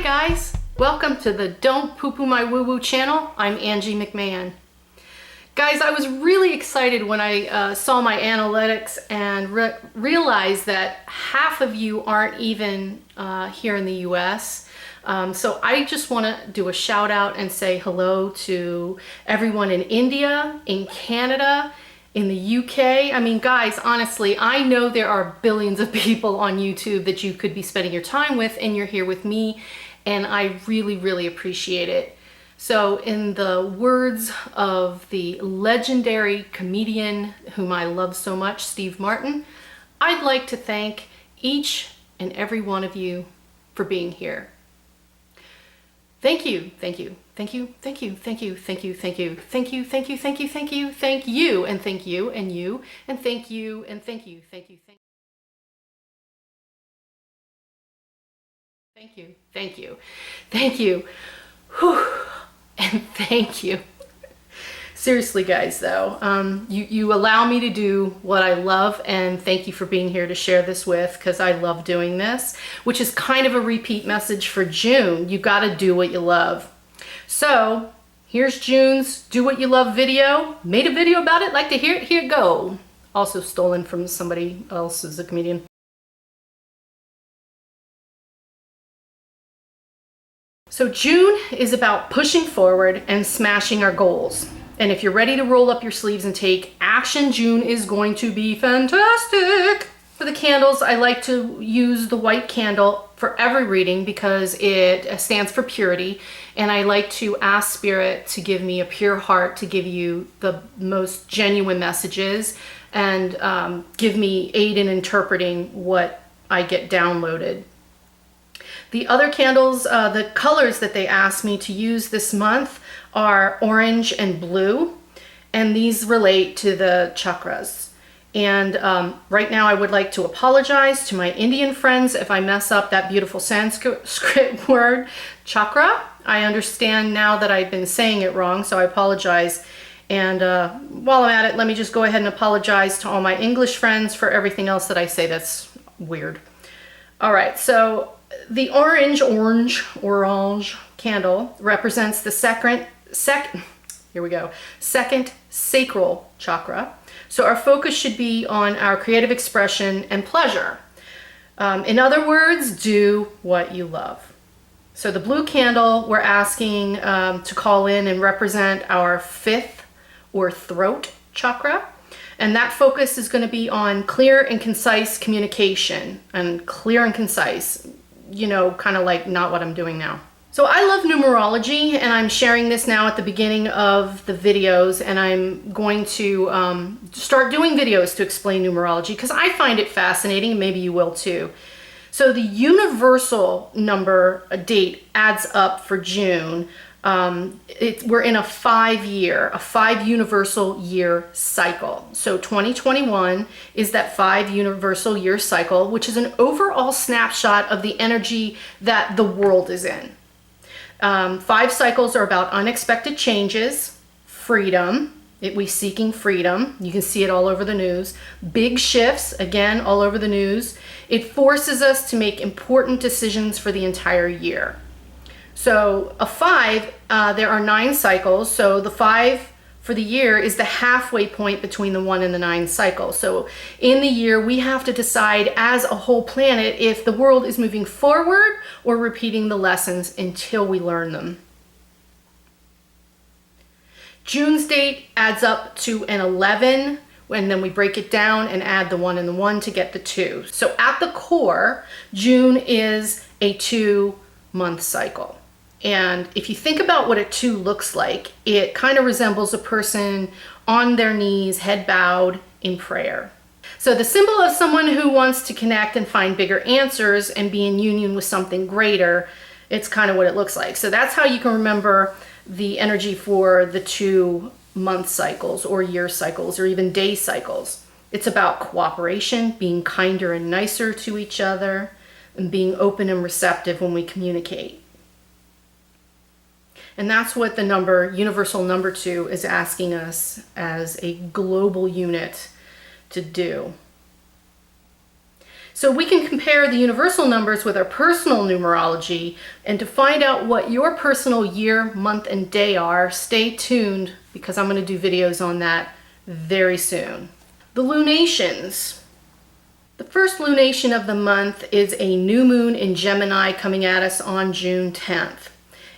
Hi guys, welcome to the Don't Poo Poo My Woo Woo channel. I'm Angie McMann. Guys, I was really excited when I saw my analytics and realized that half of you aren't even here in the US. So I just want to do a shout out and say hello to everyone in India, in Canada, in the UK. I mean, guys, honestly, I know there are billions of people on YouTube that you could be spending your time with, and you're here with me, and I really, really appreciate it. So in the words of the legendary comedian whom I love so much, Steve Martin, I'd like to thank each and every one of you for being here. Thank you, thank you, thank you, thank you, thank you, thank you, thank you, thank you, thank you, thank you, thank you, thank you, and thank you, and you, and thank you, and thank you, thank you, thank you, thank you, thank you, whew, and thank you. Seriously, guys, though, you allow me to do what I love, and thank you for being here to share this with, because I love doing this, which is kind of a repeat message for June. You got to do what you love. So here's June's Do What You Love video. Made a video about it. Like to hear it? Here it go. Also stolen from somebody else as a comedian. So June is about pushing forward and smashing our goals. And if you're ready to roll up your sleeves and take action, June is going to be fantastic. For the candles, I like to use the white candle for every reading because it stands for purity. And I like to ask Spirit to give me a pure heart to give you the most genuine messages and give me aid in interpreting what I get downloaded. The other candles, the colors that they asked me to use this month are orange and blue, and these relate to the chakras. And right now I would like to apologize to my Indian friends if I mess up that beautiful Sanskrit word, chakra. I understand now that I've been saying it wrong, so I apologize. And while I'm at it, let me just go ahead and apologize to all my English friends for everything else that I say that's weird. All right, so the orange candle represents the second sacral chakra. So our focus should be on our creative expression and pleasure. In other words, do what you love. So the blue candle, we're asking to call in and represent our fifth or throat chakra. And that focus is going to be on clear and concise communication. And clear and concise, you know, kind of like not what I'm doing now. So I love numerology, and I'm sharing this now at the beginning of the videos, and I'm going to start doing videos to explain numerology because I find it fascinating, and maybe you will too. So the universal number date adds up for June. We're in a 5 universal year cycle. So 2021 is that 5 universal year cycle, which is an overall snapshot of the energy that the world is in. 5 cycles are about unexpected changes, freedom, we seeking freedom. You can see it all over the news. Big shifts, again, all over the news. It forces us to make important decisions for the entire year. So a 5, there are 9 cycles. So the 5 for the year is the halfway point between the 1 and the 9 cycles. So in the year, we have to decide as a whole planet if the world is moving forward or repeating the lessons until we learn them. June's date adds up to an 11, and then we break it down and add the 1 and the 1 to get the 2. So at the core, June is a 2-month cycle. And if you think about what a 2 looks like, it kind of resembles a person on their knees, head bowed in prayer. So the symbol of someone who wants to connect and find bigger answers and be in union with something greater, it's kind of what it looks like. So that's how you can remember the energy for the 2-month cycles or year cycles or even day cycles. It's about cooperation, being kinder and nicer to each other, and being open and receptive when we communicate. And that's what the universal number 2 is asking us as a global unit to do. So we can compare the universal numbers with our personal numerology, and to find out what your personal year, month, and day are, stay tuned because I'm going to do videos on that very soon. The lunations. The first lunation of the month is a new moon in Gemini coming at us on June 10th.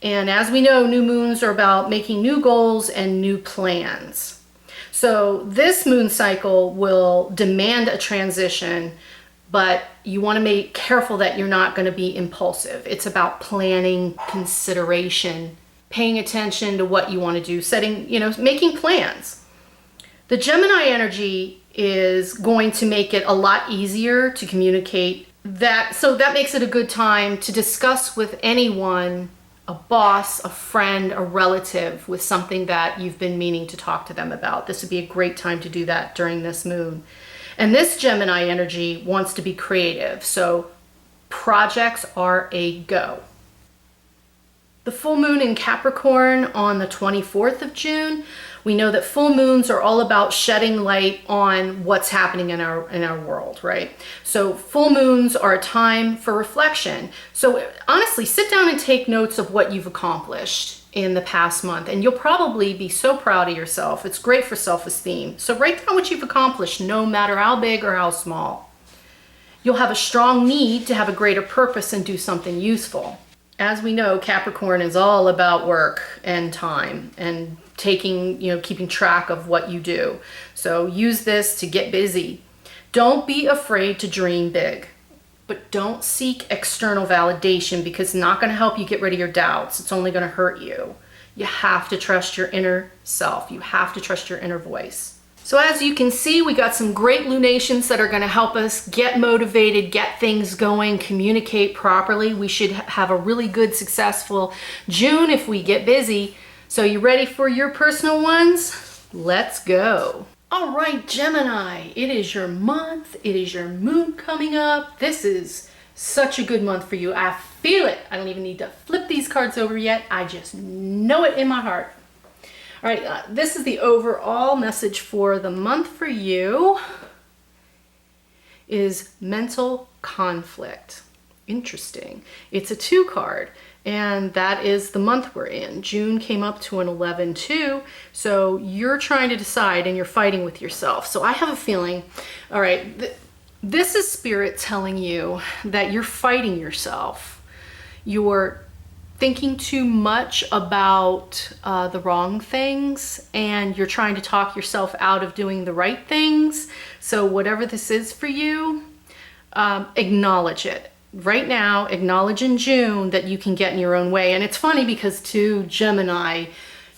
And as we know, new moons are about making new goals and new plans. So this moon cycle will demand a transition, but you want to be careful that you're not going to be impulsive. It's about planning, consideration, paying attention to what you want to do, setting, making plans. The Gemini energy is going to make it a lot easier to communicate that. So that makes it a good time to discuss with anyone, a boss, a friend, a relative, with something that you've been meaning to talk to them about. This would be a great time to do that during this moon. And this Gemini energy wants to be creative, so projects are a go. The full moon in Capricorn on the 24th of June, we know that full moons are all about shedding light on what's happening in our world, right? So full moons are a time for reflection. So honestly, sit down and take notes of what you've accomplished in the past month, and you'll probably be so proud of yourself. It's great for self-esteem. So write down what you've accomplished, no matter how big or how small. You'll have a strong need to have a greater purpose and do something useful. As we know, Capricorn is all about work and time and keeping track of what you do. So use this to get busy. Don't be afraid to dream big, but don't seek external validation because it's not going to help you get rid of your doubts. It's only going to hurt you. You have to trust your inner self. You have to trust your inner voice. So as you can see, we got some great lunations that are going to help us get motivated, get things going, communicate properly. We should have a really good, successful June if we get busy. So you ready for your personal ones? Let's go. All right, Gemini, it is your month. It is your moon coming up. This is such a good month for you. I feel it. I don't even need to flip these cards over yet. I just know it in my heart. All right, this is the overall message for the month for you is mental conflict. Interesting. It's a 2 card, and that is the month we're in. June came up to an 11-2, so you're trying to decide and you're fighting with yourself. So I have a feeling, all right, this is Spirit telling you that you're fighting yourself. You're thinking too much about the wrong things, and you're trying to talk yourself out of doing the right things. So whatever this is for you, acknowledge it. Right now, acknowledge in June that you can get in your own way. And it's funny because to Gemini,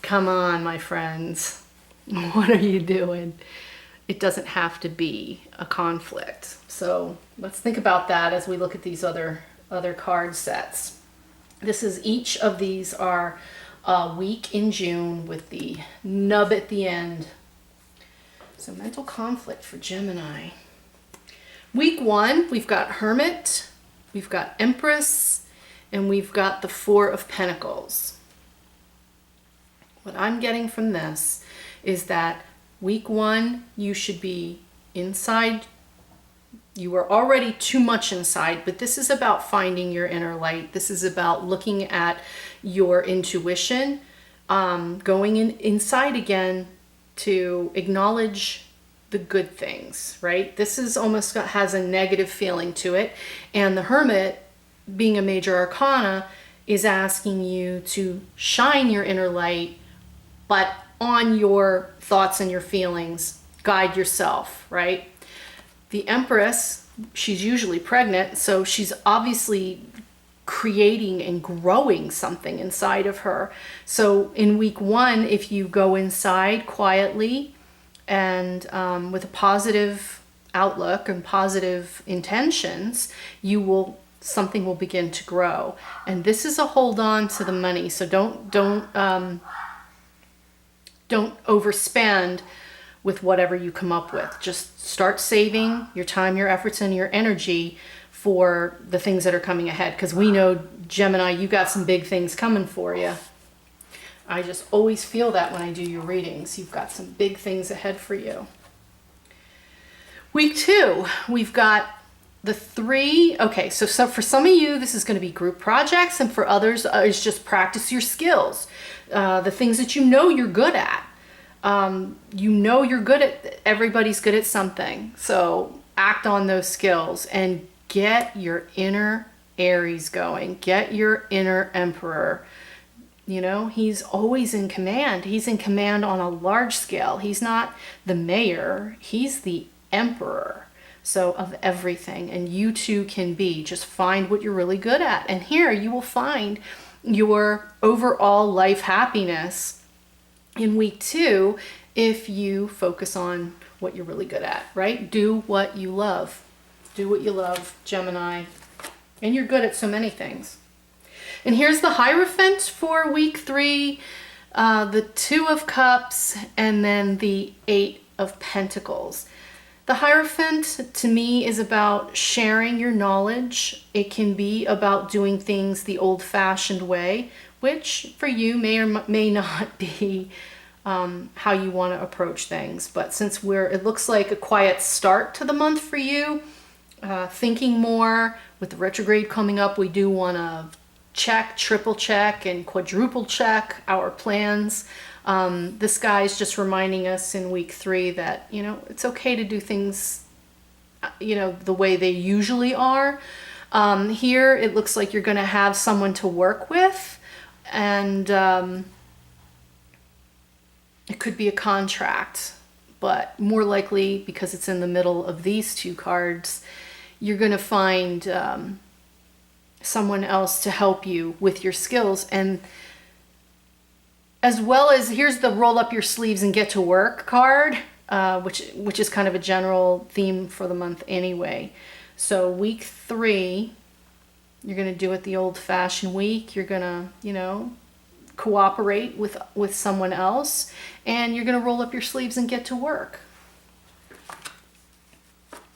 come on, my friends, what are you doing? It doesn't have to be a conflict. So let's think about that as we look at these other card sets. Each of these are a week in June with the nub at the end. So mental conflict for Gemini. Week 1, we've got Hermit, we've got Empress, and we've got the 4 of Pentacles. What I'm getting from this is that week 1, you should be inside. You are already too much inside, but this is about finding your inner light. This is about looking at your intuition, going inside again to acknowledge the good things, right? This is almost has a negative feeling to it. And the Hermit, being a major arcana, is asking you to shine your inner light, but on your thoughts and your feelings, guide yourself, right? The Empress, she's usually pregnant, so she's obviously creating and growing something inside of her. So in week 1, if you go inside quietly and with a positive outlook and positive intentions, something will begin to grow. And this is a hold on to the money. So don't overspend with whatever you come up with. Just start saving your time, your efforts, and your energy for the things that are coming ahead. Because we know, Gemini, you got some big things coming for you. I just always feel that when I do your readings. You've got some big things ahead for you. Week 2, we've got the 3, okay, so for some of you, this is going to be group projects, and for others, it's just practice your skills. The things that you know you're good at. You know you're good at, everybody's good at something. So act on those skills and get your inner Aries going. Get your inner Emperor. You know, he's always in command. He's in command on a large scale. He's not the mayor. He's the emperor. So of everything. And you too can be. Just find what you're really good at. And here you will find your overall life happiness in week 2 if you focus on what you're really good at, right? Do what you love. Do what you love, Gemini. And you're good at so many things. And here's the Hierophant for week 3, the 2 of Cups, and then the 8 of Pentacles. The Hierophant to me is about sharing your knowledge. It can be about doing things the old-fashioned way, which for you may or may not be how you want to approach things. But since it looks like a quiet start to the month for you, thinking more with the retrograde coming up, we do want to check, triple check, and quadruple check our plans. This guy's just reminding us in week 3 that, you know, it's okay to do things, you know, the way they usually are. Here, it looks like you're going to have someone to work with, and it could be a contract, but more likely, because it's in the middle of these 2 cards, you're going to find someone else to help you with your skills. And as well as, here's the roll up your sleeves and get to work card, which is kind of a general theme for the month anyway. So week 3, you're going to do it the old-fashioned week. You're going to, you know, cooperate with someone else, and you're going to roll up your sleeves and get to work.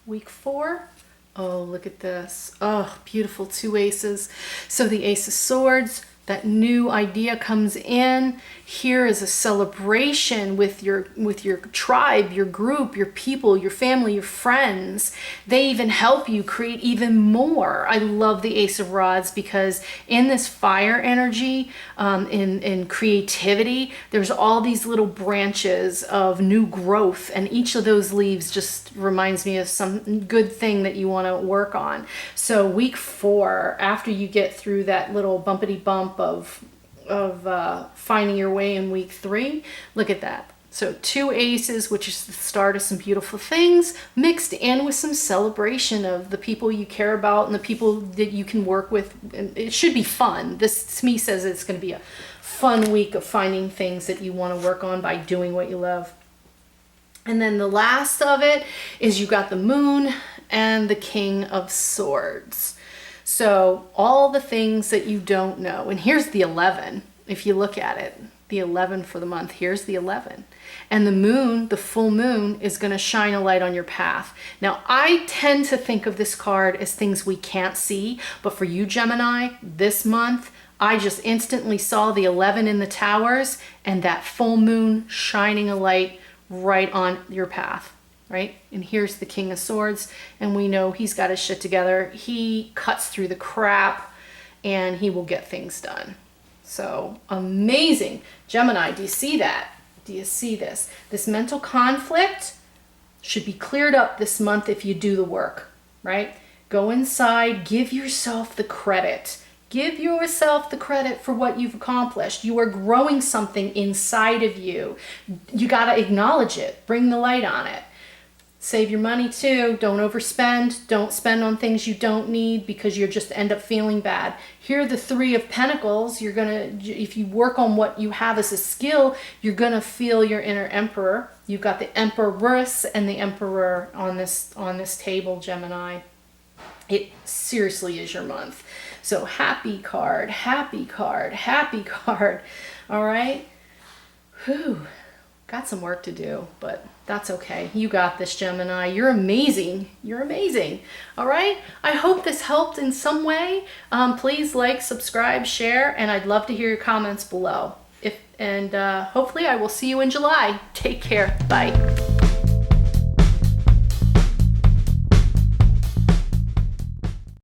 Week 4, oh, look at this. Oh, beautiful 2 aces. So the Ace of Swords, that new idea comes in. Here is a celebration with your tribe, your group, your people, your family, your friends. They even help you create even more. I love the Ace of Rods because in this fire energy, in creativity, there's all these little branches of new growth, and each of those leaves just reminds me of some good thing that you want to work on. So week 4, after you get through that little bumpity bump of finding your way in week 3, look at that. So 2 aces, which is the start of some beautiful things, mixed in with some celebration of the people you care about and the people that you can work with. And it should be fun. This to me says it's going to be a fun week of finding things that you want to work on by doing what you love. And then the last of it is you got the Moon and the King of Swords. So all the things that you don't know. And here's the 11. If you look at it, the 11 for the month, here's the 11. And the moon, the full moon, is going to shine a light on your path. Now, I tend to think of this card as things we can't see. But for you, Gemini, this month, I just instantly saw the 11 in the towers and that full moon shining a light right on your path. Right? And here's the King of Swords, and we know he's got his shit together. He cuts through the crap, and he will get things done. So amazing. Gemini, do you see that? Do you see this? This mental conflict should be cleared up this month if you do the work, right? Go inside, give yourself the credit. Give yourself the credit for what you've accomplished. You are growing something inside of you. You got to acknowledge it. Bring the light on it. Save your money too. Don't overspend. Don't spend on things you don't need because you just end up feeling bad. Here are the 3 of Pentacles. You're gonna, if you work on what you have as a skill, you're gonna feel your inner Emperor. You've got the Empress and the Emperor on this table, Gemini. It seriously is your month. So happy card, happy card, happy card. All right. Whew. Got some work to do, but that's okay. You got this, Gemini. You're amazing. You're amazing. All right. I hope this helped in some way. Please like, subscribe, share, and I'd love to hear your comments below. Hopefully I will see you in July. Take care. Bye.